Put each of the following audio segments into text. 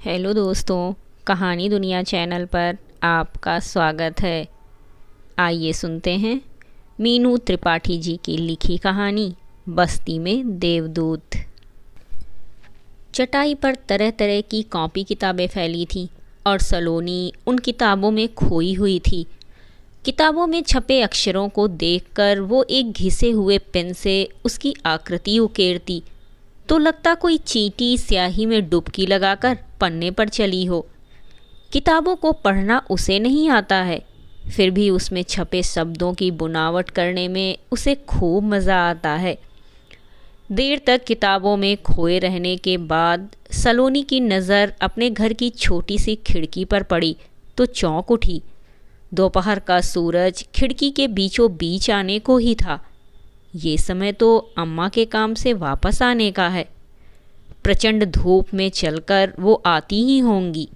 Hello दोस्तों, कहानी दुनिया चैनल पर आपका स्वागत है। आइए सुनते हैं मीनू त्रिपाठी जी की लिखी कहानी बस्ती में देवदूत। चटाई पर तरह तरह की कॉपी किताबें फैली थीं और सलोनी उन किताबों में खोई हुई थी। किताबों में छपे अक्षरों को देखकर वो एक घिसे हुए पेन से उसकी आकृति उकेरती तो लगता कोई चींटी स्याही में डुबकी लगाकर पन्ने पर चली हो। किताबों को पढ़ना उसे नहीं आता है, फिर भी उसमें छपे शब्दों की बुनावट करने में उसे खूब मज़ा आता है। देर तक किताबों में खोए रहने के बाद सलोनी की नज़र अपने घर की छोटी सी खिड़की पर पड़ी तो चौंक उठी। दोपहर का सूरज खिड़की के बीचों बीच आने को ही था। ये समय तो अम्मा के काम से वापस आने का है। प्रचंड धूप में चलकर वो आती ही होंगी।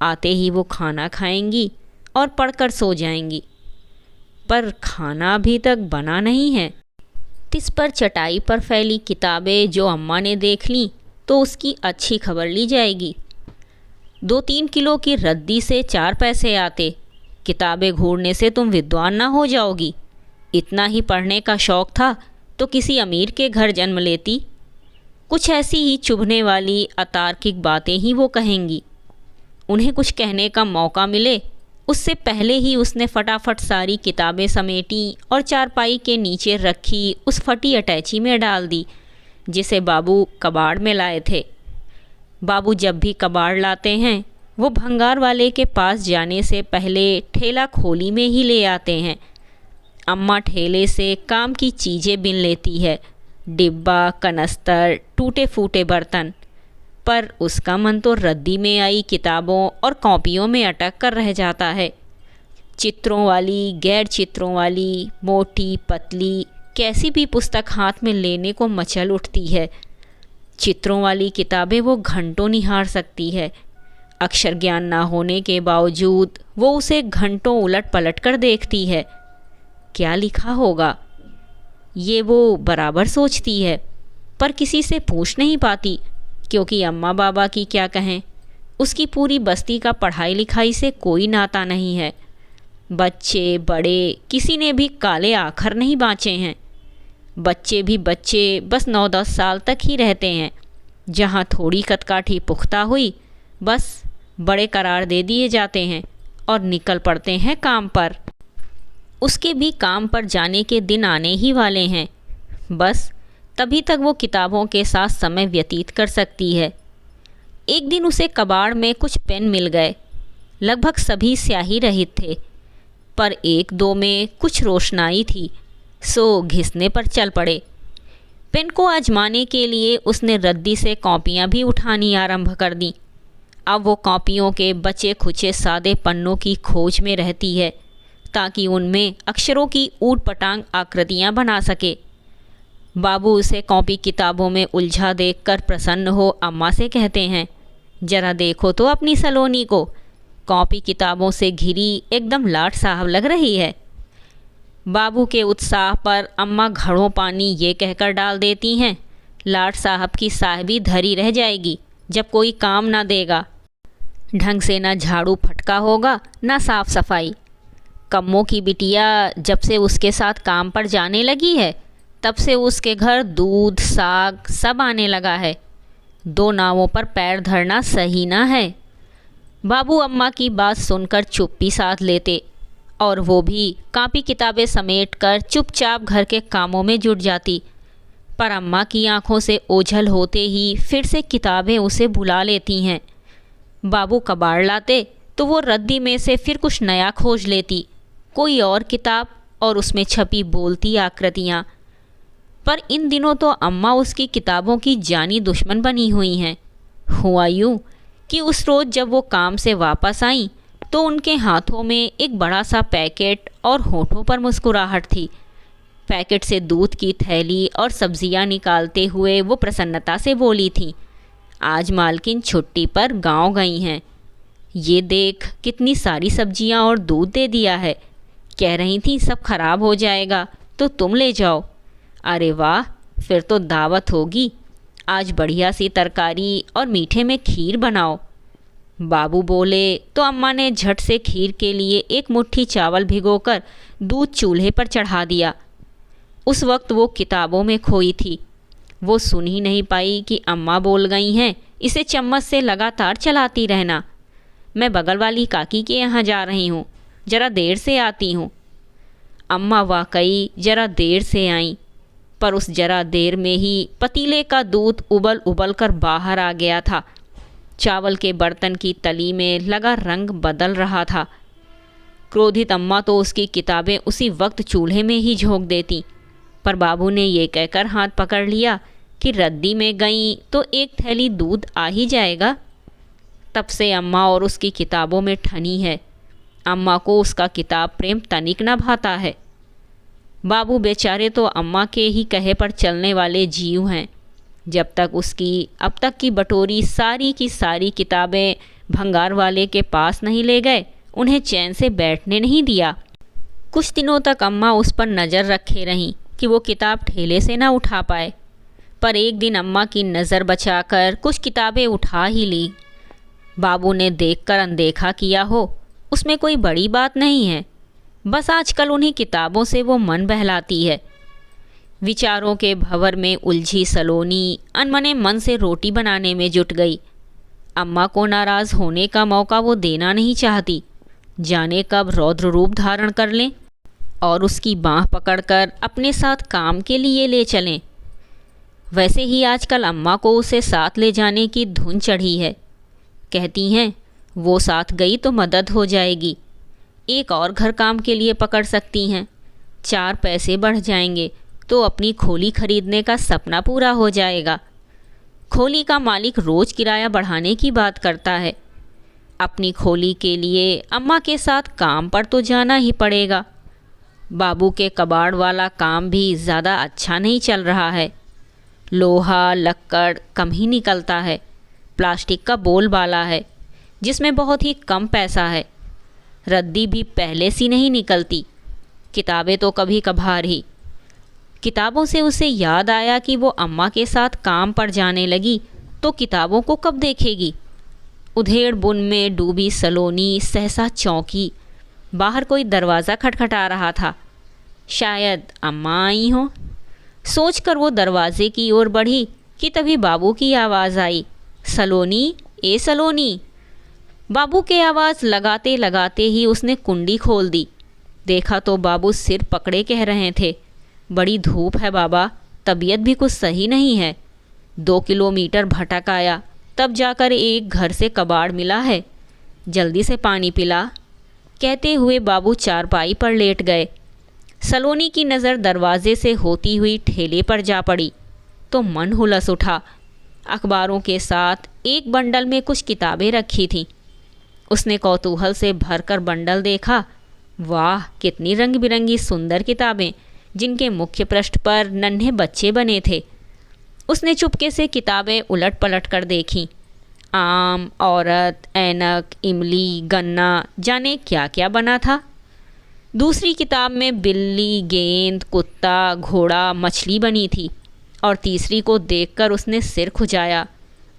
आते ही वो खाना खाएंगी और पढ़कर सो जाएंगी, पर खाना अभी तक बना नहीं है। तिस पर चटाई पर फैली किताबें जो अम्मा ने देख लीं तो उसकी अच्छी खबर ली जाएगी। 2-3 किलो की रद्दी से 4 पैसे आते। किताबें घूरने से तुम विद्वान ना हो जाओगी। इतना ही पढ़ने का शौक़ था तो किसी अमीर के घर जन्म लेती। कुछ ऐसी ही चुभने वाली अतार्किक बातें ही वो कहेंगी। उन्हें कुछ कहने का मौका मिले उससे पहले ही उसने फटाफट सारी किताबें समेटी और चारपाई के नीचे रखी उस फटी अटैची में डाल दी जिसे बाबू कबाड़ में लाए थे। बाबू जब भी कबाड़ लाते हैं वो भंगार वाले के पास जाने से पहले ठेला खोली में ही ले आते हैं। अम्मा ठेले से काम की चीज़ें बिन लेती है, डिब्बा, कनस्तर, टूटे फूटे बर्तन, पर उसका मन तो रद्दी में आई किताबों और कॉपियों में अटक कर रह जाता है। चित्रों वाली, गैर चित्रों वाली, मोटी पतली, कैसी भी पुस्तक हाथ में लेने को मचल उठती है। चित्रों वाली किताबें वो घंटों निहार सकती है। अक्षर ज्ञान ना होने के बावजूद वो उसे घंटों उलट पलट कर देखती है। क्या लिखा होगा ये वो बराबर सोचती है, पर किसी से पूछ नहीं पाती क्योंकि अम्मा बाबा की क्या कहें। उसकी पूरी बस्ती का पढ़ाई लिखाई से कोई नाता नहीं है। बच्चे बड़े किसी ने भी काले आखर नहीं बाँचे हैं। बच्चे भी बच्चे बस 9-10 साल तक ही रहते हैं। जहाँ थोड़ी कदकाठी पुख्ता हुई बस बड़े करार दे दिए जाते हैं और निकल पड़ते हैं काम पर। उसके भी काम पर जाने के दिन आने ही वाले हैं। बस तभी तक वो किताबों के साथ समय व्यतीत कर सकती है। एक दिन उसे कबाड़ में कुछ पेन मिल गए। लगभग सभी स्याही रहित थे, पर 1-2 में कुछ रोशनाई थी, सो घिसने पर चल पड़े। पेन को आजमाने के लिए उसने रद्दी से कॉपियाँ भी उठानी आरंभ कर दी। अब वो कॉपियों के बचे खुचे सादे पन्नों की खोज में रहती है ताकि उनमें अक्षरों की ऊट पटांग आकृतियाँ बना सके। बाबू उसे कॉपी किताबों में उलझा देखकर प्रसन्न हो अम्मा से कहते हैं, जरा देखो तो अपनी सलोनी को, कॉपी किताबों से घिरी एकदम लाट साहब लग रही है। बाबू के उत्साह पर अम्मा घड़ों पानी ये कहकर डाल देती हैं, लाट साहब की साहबी धरी रह जाएगी जब कोई काम ना देगा। ढंग से ना झाड़ू फटका होगा ना साफ सफाई। कम्मों की बिटिया जब से उसके साथ काम पर जाने लगी है तब से उसके घर दूध साग सब आने लगा है। 2 नावों पर पैर धरना सही ना है। बाबू अम्मा की बात सुनकर चुप्पी साध लेते और वो भी कॉपी किताबें समेटकर चुपचाप घर के कामों में जुट जाती, पर अम्मा की आंखों से ओझल होते ही फिर से किताबें उसे बुला लेती हैं। बाबू कबाड़ लाते तो वो रद्दी में से फिर कुछ नया खोज लेती, कोई और किताब और उसमें छपी बोलती आकृतियाँ। पर इन दिनों तो अम्मा उसकी किताबों की जानी दुश्मन बनी हुई हैं। हुआ यूँ कि उस रोज़ जब वो काम से वापस आईं तो उनके हाथों में एक बड़ा सा पैकेट और होठों पर मुस्कुराहट थी। पैकेट से दूध की थैली और सब्जियां निकालते हुए वो प्रसन्नता से बोली थी, आज मालकिन छुट्टी पर गांव गई हैं। ये देख कितनी सारी सब्जियां और दूध दे दिया है। कह रही थी सब खराब हो जाएगा तो तुम ले जाओ। अरे वाह, फिर तो दावत होगी। आज बढ़िया सी तरकारी और मीठे में खीर बनाओ। बाबू बोले तो अम्मा ने झट से खीर के लिए एक मुट्ठी चावल भिगोकर दूध चूल्हे पर चढ़ा दिया। उस वक्त वो किताबों में खोई थी। वो सुन ही नहीं पाई कि अम्मा बोल गई हैं, इसे चम्मच से लगातार चलाती रहना। मैं बगल वाली काकी के यहाँ जा रही हूँ, ज़रा देर से आती हूँ। अम्मा वाकई ज़रा देर से आईं, पर उस ज़रा देर में ही पतीले का दूध उबल उबल कर बाहर आ गया था। चावल के बर्तन की तली में लगा रंग बदल रहा था। क्रोधित अम्मा तो उसकी किताबें उसी वक्त चूल्हे में ही झोंक देती, पर बाबू ने ये कहकर हाथ पकड़ लिया कि रद्दी में गई तो एक थैली दूध आ ही जाएगा। तब से अम्मा और उसकी किताबों में ठनी है। अम्मा को उसका किताब प्रेम तनिक न भाता है। बाबू बेचारे तो अम्मा के ही कहे पर चलने वाले जीव हैं। जब तक उसकी अब तक की बटोरी सारी की सारी किताबें भंगार वाले के पास नहीं ले गए, उन्हें चैन से बैठने नहीं दिया। कुछ दिनों तक अम्मा उस पर नज़र रखे रहीं कि वो किताब ठेले से ना उठा पाए, पर एक दिन अम्मा की नज़र बचाकर कुछ किताबें उठा ही ली। बाबू ने देखकर अनदेखा किया हो, उसमें कोई बड़ी बात नहीं है, बस आजकल उन्हीं किताबों से वो मन बहलाती है। विचारों के भंवर में उलझी सलोनी अनमने मन से रोटी बनाने में जुट गई। अम्मा को नाराज़ होने का मौका वो देना नहीं चाहती, जाने कब रौद्र रूप धारण कर लें और उसकी बाँह पकड़कर अपने साथ काम के लिए ले चलें। वैसे ही आजकल अम्मा को उसे साथ ले जाने की धुन चढ़ी है। कहती हैं वो साथ गई तो मदद हो जाएगी, एक और घर काम के लिए पकड़ सकती हैं, 4 पैसे बढ़ जाएंगे तो अपनी खोली खरीदने का सपना पूरा हो जाएगा। खोली का मालिक रोज़ किराया बढ़ाने की बात करता है। अपनी खोली के लिए अम्मा के साथ काम पर तो जाना ही पड़ेगा। बाबू के कबाड़ वाला काम भी ज़्यादा अच्छा नहीं चल रहा है। लोहा लक्कड़ कम ही निकलता है। प्लास्टिक का बोलबाला है जिसमें बहुत ही कम पैसा है। रद्दी भी पहले सी नहीं निकलती, किताबें तो कभी कभार ही। किताबों से उसे याद आया कि वो अम्मा के साथ काम पर जाने लगी तो किताबों को कब देखेगी। उधेड़ बुन में डूबी सलोनी सहसा चौंकी। बाहर कोई दरवाज़ा खटखटा रहा था। शायद अम्मा आई हो। सोचकर वो दरवाजे की ओर बढ़ी कि तभी बाबू की आवाज़ आई, सलोनी, ए सलोनी। बाबू के आवाज़ लगाते लगाते ही उसने कुंडी खोल दी। देखा तो बाबू सिर पकड़े कह रहे थे, बड़ी धूप है बाबा, तबीयत भी कुछ सही नहीं है। 2 किलोमीटर भटक आया तब जाकर एक घर से कबाड़ मिला है, जल्दी से पानी पिला। कहते हुए बाबू चारपाई पर लेट गए। सलोनी की नज़र दरवाजे से होती हुई ठेले पर जा पड़ी तो मन हुलस उठा। अखबारों के साथ एक बंडल में कुछ किताबें रखी थीं। उसने कौतूहल से भरकर बंडल देखा। वाह, कितनी रंग बिरंगी सुंदर किताबें, जिनके मुख्य पृष्ठ पर नन्हे बच्चे बने थे। उसने चुपके से किताबें उलट पलट कर देखीं। आम, औरत, ऐनक, इमली, गन्ना, जाने क्या क्या बना था। दूसरी किताब में बिल्ली, गेंद, कुत्ता, घोड़ा, मछली बनी थी और तीसरी को देखकर उसने सिर खुजाया।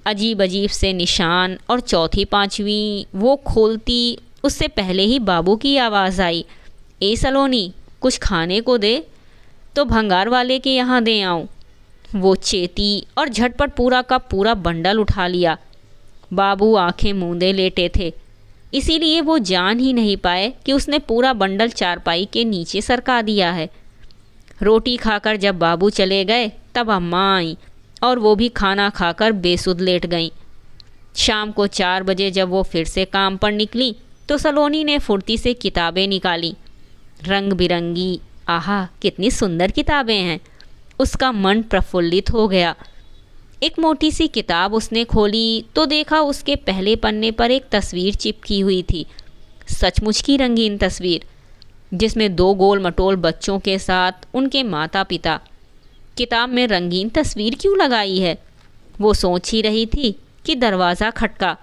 अजीब अजीब से निशान। और चौथी पांचवी वो खोलती उससे पहले ही बाबू की आवाज़ आई, ए सलोनी, कुछ खाने को दे तो भंगार वाले के यहाँ दे आऊँ। वो चेती और झटपट पूरा का पूरा बंडल उठा लिया। बाबू आंखें मूंदे लेटे थे, इसीलिए वो जान ही नहीं पाए कि उसने पूरा बंडल चारपाई के नीचे सरका दिया है। रोटी खाकर जब बाबू चले गए तब अम्मा आई और वो भी खाना खाकर बेसुध लेट गईं। शाम को 4 बजे जब वो फिर से काम पर निकली तो सलोनी ने फुर्ती से किताबें निकाली। रंग बिरंगी, आहा कितनी सुंदर किताबें हैं। उसका मन प्रफुल्लित हो गया। एक मोटी सी किताब उसने खोली तो देखा उसके पहले पन्ने पर एक तस्वीर चिपकी हुई थी। सचमुच की रंगीन तस्वीर, जिसमें 2 गोल मटोल बच्चों के साथ उनके माता पिता। किताब में रंगीन तस्वीर क्यों लगाई है, वो सोच ही रही थी कि दरवाज़ा खटका।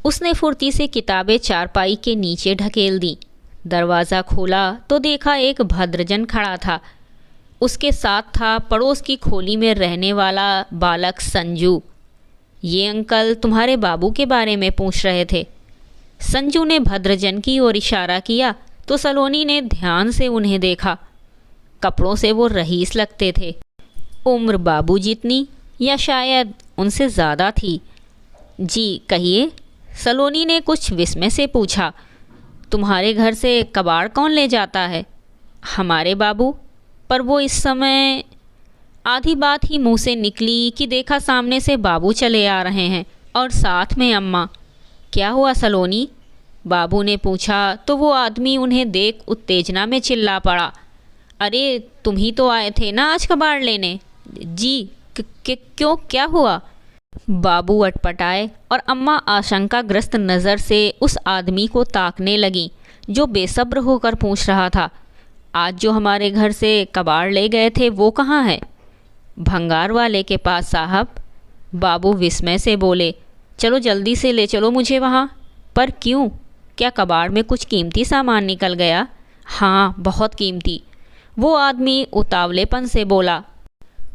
उसने फुर्ती से किताबें चारपाई के नीचे ढकेल दी। दरवाज़ा खोला तो देखा एक भद्रजन खड़ा था। उसके साथ था पड़ोस की खोली में रहने वाला बालक संजू। ये अंकल तुम्हारे बाबू के बारे में पूछ रहे थे। संजू ने भद्रजन की ओर इशारा किया तो सलोनी ने ध्यान से उन्हें देखा। कपड़ों से वो रईस लगते थे। उम्र बाबू जितनी या शायद उनसे ज़्यादा थी। जी कहिए, सलोनी ने कुछ विस्मय से पूछा। तुम्हारे घर से कबाड़ कौन ले जाता है? हमारे बाबू। पर वो इस समय। आधी बात ही मुंह से निकली कि देखा सामने से बाबू चले आ रहे हैं और साथ में अम्मा। क्या हुआ सलोनी? बाबू ने पूछा तो वो आदमी उन्हें देख उत्तेजना में चिल्ला पड़ा। अरे तुम ही तो आए थे ना आज कबाड़ लेने। जी क्यों, क्या हुआ? बाबू अटपटाए और अम्मा आशंकाग्रस्त नज़र से उस आदमी को ताकने लगी जो बेसब्र होकर पूछ रहा था। आज जो हमारे घर से कबाड़ ले गए थे वो कहाँ है? भंगार वाले के पास साहब। बाबू विस्मय से बोले। चलो जल्दी से ले चलो मुझे वहाँ। पर क्यों? क्या कबाड़ में कुछ कीमती सामान निकल गया? हाँ बहुत कीमती। वो आदमी उतावलेपन से बोला।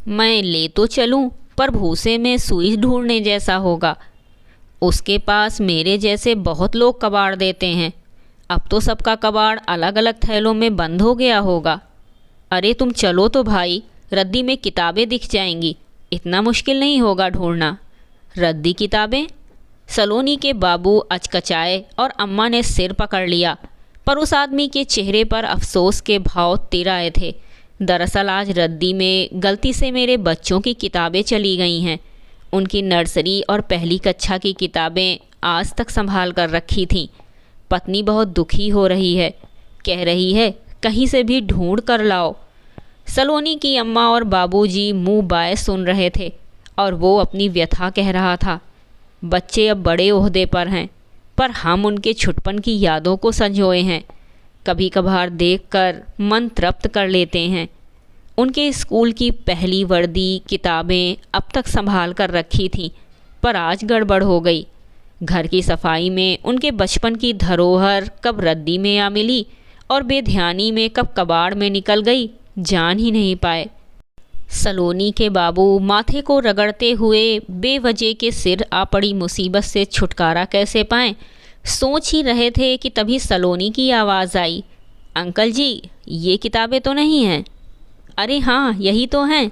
मैं ले तो चलूँ पर भूसे में सुई ढूंढने जैसा होगा। उसके पास मेरे जैसे बहुत लोग कबाड़ देते हैं। अब तो सबका कबाड़ अलग अलग थैलों में बंद हो गया होगा। अरे तुम चलो तो भाई, रद्दी में किताबें दिख जाएंगी। इतना मुश्किल नहीं होगा ढूंढना। रद्दी किताबें? सलोनी के बाबू अचकचाए और अम्मा ने सिर पकड़ लिया। पर उस आदमी के चेहरे पर अफसोस के भाव तिर आए थे। दरअसल आज रद्दी में गलती से मेरे बच्चों की किताबें चली गई हैं। उनकी नर्सरी और पहली कक्षा की किताबें आज तक संभाल कर रखी थीं। पत्नी बहुत दुखी हो रही है, कह रही है कहीं से भी ढूंढ कर लाओ। सलोनी की अम्मा और बाबूजी मुंह बाए सुन रहे थे और वो अपनी व्यथा कह रहा था। बच्चे अब बड़े ओहदे पर हैं, पर हम उनके छुटपन की यादों को संजोए हैं। कभी कभार देखकर मन तृप्त कर लेते हैं। उनके स्कूल की पहली वर्दी किताबें अब तक संभाल कर रखी थीं, पर आज गड़बड़ हो गई। घर की सफाई में उनके बचपन की धरोहर कब रद्दी में आ मिली और बेध्यानी में कब कबाड़ में निकल गई, जान ही नहीं पाए। सलोनी के बाबू माथे को रगड़ते हुए बेवजह के सिर आ पड़ी मुसीबत से छुटकारा कैसे पाएं, सोच ही रहे थे कि तभी सलोनी की आवाज़ आई। अंकल जी, ये किताबें तो नहीं हैं? अरे हाँ यही तो हैं।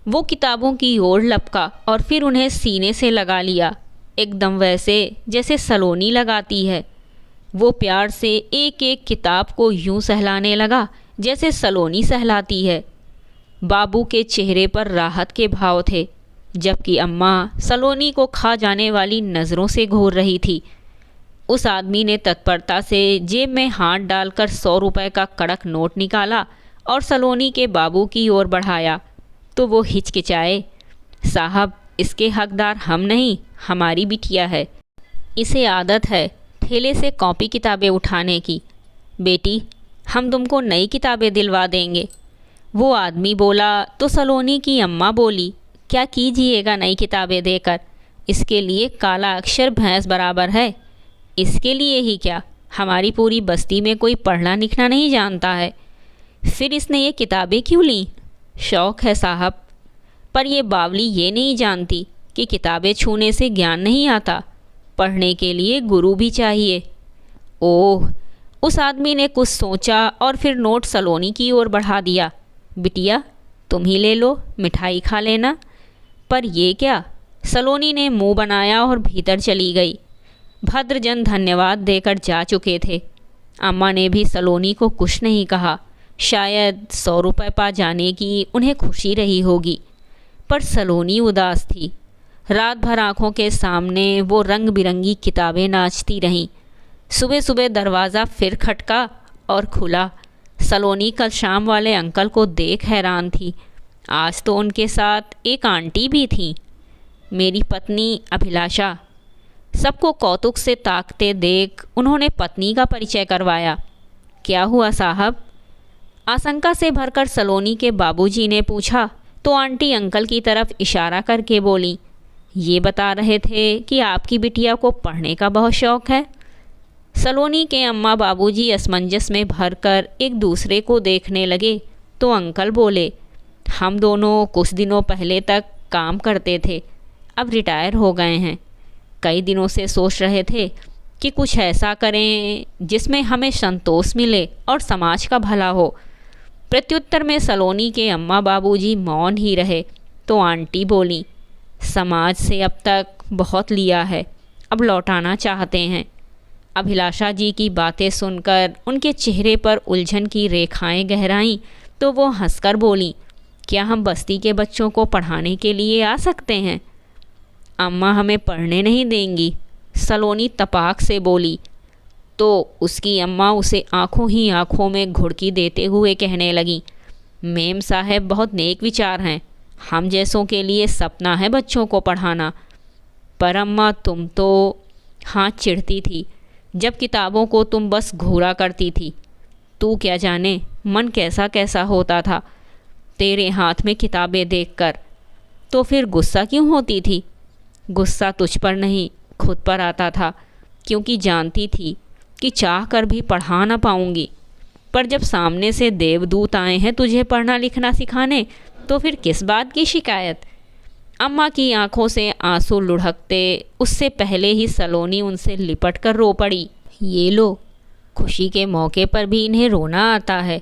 वो किताबों की ओर लपका और फिर उन्हें सीने से लगा लिया, एकदम वैसे जैसे सलोनी लगाती है। वो प्यार से एक एक किताब को यूं सहलाने लगा जैसे सलोनी सहलाती है। बाबू के चेहरे पर राहत के भाव थे, जबकि अम्मा सलोनी को खा जाने वाली नज़रों से घूर रही थी। उस आदमी ने तत्परता से जेब में हाथ डालकर 100 रुपये का कड़क नोट निकाला और सलोनी के बाबू की ओर बढ़ाया तो वो हिचकिचाए। साहब, इसके हकदार हम नहीं, हमारी बिटिया है। इसे आदत है ठेले से कॉपी किताबें उठाने की। बेटी, हम तुमको नई किताबें दिलवा देंगे। वो आदमी बोला तो सलोनी की अम्मा बोली, क्या कीजिएगा नई किताबें देकर? इसके लिए काला अक्षर भैंस बराबर है। इसके लिए ही क्या, हमारी पूरी बस्ती में कोई पढ़ना लिखना नहीं जानता है। फिर इसने ये किताबें क्यों लीं? शौक़ है साहब। पर ये बावली ये नहीं जानती कि किताबें छूने से ज्ञान नहीं आता, पढ़ने के लिए गुरु भी चाहिए। ओह, उस आदमी ने कुछ सोचा और फिर नोट सलोनी की ओर बढ़ा दिया। बिटिया, तुम ही ले लो, मिठाई खा लेना। पर ये क्या? सलोनी ने मुंह बनाया और भीतर चली गई। भद्रजन धन्यवाद देकर जा चुके थे। अम्मा ने भी सलोनी को कुछ नहीं कहा। शायद 100 रुपये पा जाने की उन्हें खुशी रही होगी। पर सलोनी उदास थी। रात भर आँखों के सामने वो रंग बिरंगी किताबें नाचती रहीं। सुबह सुबह दरवाज़ा फिर खटका और खुला। सलोनी कल शाम वाले अंकल को देख हैरान थी। आज तो उनके साथ एक आंटी भी थी, मेरी पत्नी अभिलाषा। सबको कौतुक से ताकते देख उन्होंने पत्नी का परिचय करवाया। क्या हुआ साहब? आशंका से भरकर सलोनी के बाबूजी ने पूछा तो आंटी अंकल की तरफ इशारा करके बोली, ये बता रहे थे कि आपकी बिटिया को पढ़ने का बहुत शौक़ है। सलोनी के अम्मा बाबूजी असमंजस में भरकर एक दूसरे को देखने लगे तो अंकल बोले, हम दोनों कुछ दिनों पहले तक काम करते थे। अब रिटायर हो गए हैं। कई दिनों से सोच रहे थे कि कुछ ऐसा करें जिसमें हमें संतोष मिले और समाज का भला हो। प्रत्युत्तर में सलोनी के अम्मा बाबूजी मौन ही रहे तो आंटी बोली, समाज से अब तक बहुत लिया है, अब लौटाना चाहते हैं। अभिलाषा जी की बातें सुनकर उनके चेहरे पर उलझन की रेखाएं गहराईं तो वो हंसकर बोली, क्या हम बस्ती के बच्चों को पढ़ाने के लिए आ सकते हैं? अम्मा हमें पढ़ने नहीं देंगी, सलोनी तपाक से बोली। तो उसकी अम्मा उसे आंखों ही आंखों में घुड़की देते हुए कहने लगी, मेम साहब बहुत नेक विचार हैं, हम जैसों के लिए सपना है बच्चों को पढ़ाना। पर अम्मा तुम तो, हाँ चिढ़ती थी जब किताबों को तुम बस घूरा करती थी। तू क्या जाने मन कैसा कैसा होता था तेरे हाथ में किताबें देखकर। तो फिर गुस्सा क्यों होती थी? गुस्सा तुझ पर नहीं खुद पर आता था, क्योंकि जानती थी कि चाह कर भी पढ़ा ना पाऊंगी। पर जब सामने से देवदूत आए हैं तुझे पढ़ना लिखना सिखाने, तो फिर किस बात की शिकायत? अम्मा की आंखों से आंसू लुढ़कते उससे पहले ही सलोनी उनसे लिपट कर रो पड़ी। ये लो, खुशी के मौके पर भी इन्हें रोना आता है।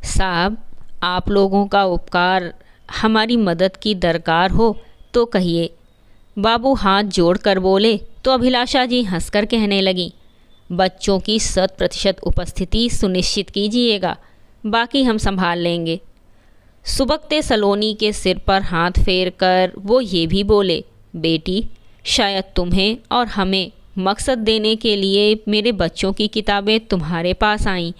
साहब, आप लोगों का उपकार, हमारी मदद की दरकार हो तो कहिए। बाबू हाथ जोड़कर बोले तो अभिलाषा जी हंसकर कहने लगी, बच्चों की 100% उपस्थिति सुनिश्चित कीजिएगा, बाकी हम संभाल लेंगे। सुबकते सलोनी के सिर पर हाथ फेर कर वो ये भी बोले, बेटी शायद तुम्हें और हमें मकसद देने के लिए मेरे बच्चों की किताबें तुम्हारे पास आईं।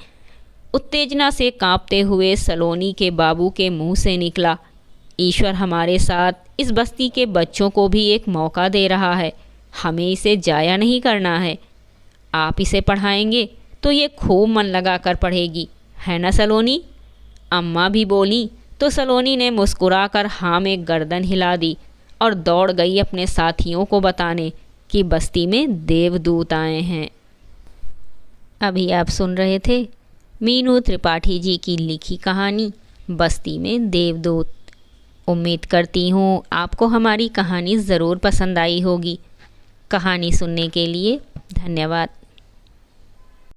उत्तेजना से कांपते हुए सलोनी के बाबू के मुंह से निकला, ईश्वर हमारे साथ इस बस्ती के बच्चों को भी एक मौका दे रहा है, हमें इसे जाया नहीं करना है। आप इसे पढ़ाएंगे तो ये खूब मन लगा कर पढ़ेगी, है ना सलोनी? अम्मा भी बोली तो सलोनी ने मुस्कुराकर हाँ में गर्दन हिला दी और दौड़ गई अपने साथियों को बताने कि बस्ती में देवदूत आए हैं। अभी आप सुन रहे थे मीनू त्रिपाठी जी की लिखी कहानी बस्ती में देवदूत। उम्मीद करती हूँ आपको हमारी कहानी ज़रूर पसंद आई होगी। कहानी सुनने के लिए धन्यवाद।